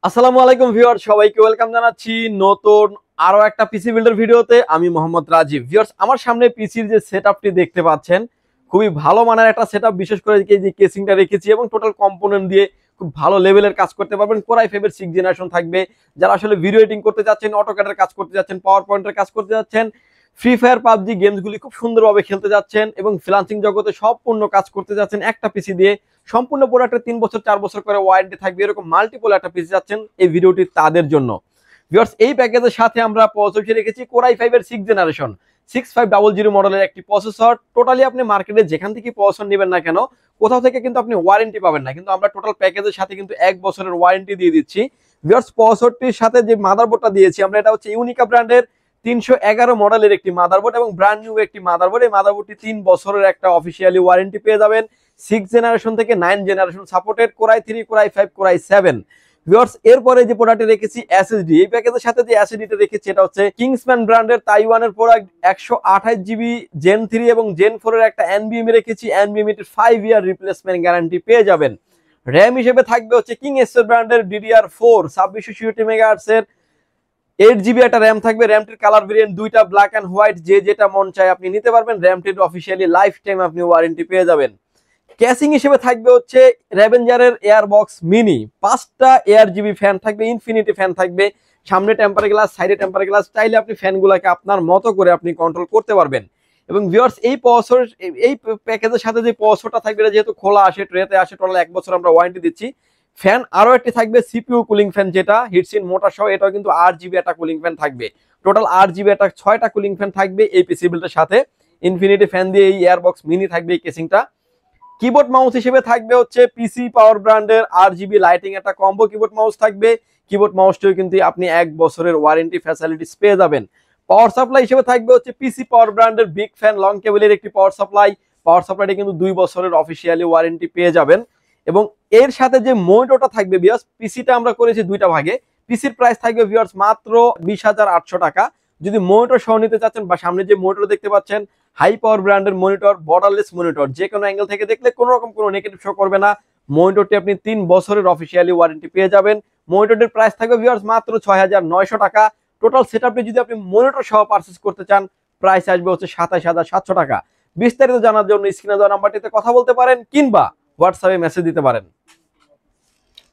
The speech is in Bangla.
আসসালামু আলাইকুম ভিউয়ার্স, সবাইকে ওয়েলকাম জানাচ্ছি নতুন আরো একটা পিসি বিল্ডার ভিডিওতে। আমি মোহাম্মদ রাজীব। ভিউয়ার্স, আমার সামনে পিসির যে সেটআপটি দেখতে পাচ্ছেন, খুবই ভালো মানের একটা সেটআপ। বিশেষ করে যে কেসিংটা রেখেছি এবং টোটাল কম্পোনেন্ট দিয়ে খুব ভালো লেভেলের কাজ করতে পারবেন। কোরাই ফাইভের 6 জেনারেশন থাকবে। যারা আসলে ভিডিও এডিটিং করতে যাচ্ছেন, অটোক্যাডের কাজ করতে যাচ্ছেন, পাওয়ার পয়েন্টের কাজ করতে যাচ্ছেন, ফ্রি ফায়ার পাবজি গেমসগুলি খুব সুন্দরভাবে খেলতে যাচ্ছেন এবং ফ্রিল্যান্সিং জগতে সম্পূর্ণ কাজ করতে যাচ্ছেন একটা পিসি দিয়ে, সম্পূর্ণ প্রোডাক্টের 3 বছর 4 বছর করে ওয়ারেন্টি থাকবে, এরকম মাল্টিপল একটা পিসি যাচ্ছেন, এই ভিডিওটি তাদের জন্য। ভিউয়ার্স, এই প্যাকেজের সাথে আমরা প্রসেসর রেখেছি কোরাই 5 এর 6 জেনারেশন 6500 মডেলের একটি প্রসেসর। টোটালি আপনি মার্কেটে যেখান থেকে প্রসেসর নেবেন না কেন, কোথাও থেকে কিন্তু আপনি ওয়ারেন্টি পাবেন না, কিন্তু আমরা টোটাল প্যাকেজের সাথে কিন্তু 1 বছরের ওয়ারেন্টি দিয়ে দিচ্ছি। ভিউয়ার্স, প্রসেসরটির সাথে যে মাদারবোর্ডটা দিয়েছি আমরা, এটা হচ্ছে ইউনিকা ব্র্যান্ডের 311 মডেলের একটি মাদারবোর্ড এবং ব্র্যান্ড নিউ একটি মাদারবোর্ড। এই মাদারবোর্ডটি 3 বছরের একটা অফিসিয়ালি ওয়ারেন্টি পেয়ে যাবেন। 6 জেনারেশন থেকে 9 generation supported, core i 3, core i 5, core i 7। Viewers, এরপরে যে প্রোডাক্টটি রেখেছি এসএসডি, এই প্যাকেজের সাথে যে এসএসডিটা রেখেছি এটা হচ্ছে কিংসম্যান ব্র্যান্ডের তাইওয়ানের প্রোডাক্ট। 128 জিবি জেন 3 এবং জেন 4 এর একটা এনবিএমই রেখেছি। এনবিএমই 5 ইয়ার রিপ্লেসমেন্ট গ্যারান্টি পেয়ে যাবেন। র‍্যাম হিসেবে থাকবে হচ্ছে কিংএসএর ব্র্যান্ডের DDR4 2666 মেগাহার্টজ এর 8 জিবি একটা র্যাম থাকবে। র্যামটির কালার ভেরিয়েন্ট দুইটা, ব্ল্যাক এন্ড হোয়াইট, যে যেটা মন চায় আপনি নিতে পারবেন। র্যামটির অফিসিয়ালি লাইফ টাইম আপনি ওয়ারেন্টি পেয়ে যাবেন। ক্যাসিং হিসেবে থাকবে হচ্ছে রেভেঞ্জারের এয়ারবক্স মিনি, 5টা এয়ার জিবি ফ্যান থাকবে, ইনফিনিটি ফ্যান থাকবে। সামনে টেম্পার গ্লাস, সাইডে টেম্পার গ্লাস, চাইলে আপনি ফ্যানগুলোকে আপনার মতো করে আপনি কন্ট্রোল করতে পারবেন। এবং ভিউয়ার্স, এই প্যাকেজের সাথে যে প্রসেসরটা থাকবে, এটা যেহেতু খোলা আসে, ট্রেতে আসে, টোটাল 1 বছর আমরা ওয়ারেন্টি দিচ্ছি। ফ্যান আরো একটি থাকবে সিপিইউ কুলিং ফ্যান, যেটা হিটসিন মোটর সহ, এটাও কিন্তু 8 জিবি একটা কুলিং ফ্যান থাকবে। টোটাল 8 জিবি একটা 6টা কুলিং ফ্যান থাকবে এই পিসি বিল্ডের সাথে। ইনফিনিটি ফ্যান দিয়ে এই এয়ারবক্স মিনি থাকবে এই কেসিংটা। কিবোর্ড মাউস হিসেবে থাকবে হচ্ছে পিসি পাওয়ার ব্র্যান্ডের RGB লাইটিং একটা কম্বো কিবোর্ড মাউস থাকবে। কিবোর্ড মাউসটিও কিন্তু আপনি 1 বছরের ওয়ারেন্টি ফ্যাসিলিটিস পেয়ে যাবেন। পাওয়ার সাপ্লাই হিসেবে থাকবে হচ্ছে পিসি পাওয়ার ব্র্যান্ডের বিগ ফ্যান লং কেবলের একটি পাওয়ার সাপ্লাই। পাওয়ার সাপ্লাইটা কিন্তু 2 বছরের অফিসিয়ালি ওয়ারেন্টি পেয়ে যাবেন। এবং এর সাথে যে মনিটরটা থাকবে ভিউয়ার্স, পিসিটা আমরা করেছি দুইটা ভাগে। পিসির প্রাইস থাকবে ভিউয়ার্স মাত্র 20,800 টাকা। যদি মনিটর সহ নিতে চাচ্ছেন, বা সামনে যে মনিটর দেখতে পাচ্ছেন হাই পাওয়ার ব্র্যান্ডের মনিটর, বর্ডারলেস মনিটর, যে কোনো অ্যাঙ্গেল থেকে দেখলে কোনো রকম কোনো নেগেটিভ শো করবে না। মনিটরটি আপনি 3 বছরের অফিসিয়ালি ওয়ারেন্টি পেয়ে যাবেন। মনিটরের প্রাইস থাকবে ভিউয়ার্স মাত্র 6,900 টাকা। টোটাল সেটআপটি যদি আপনি মনিটর সহ পারচেজ করতে চান, প্রাইস আসবে হচ্ছে 27,700 টাকা। বিস্তারিত জানার জন্য স্ক্রিনে দেওয়া নাম্বারটিতে কথা বলতে পারেন কিংবা হোয়াটসঅ্যাপে মেসেজ দিতে পারেন।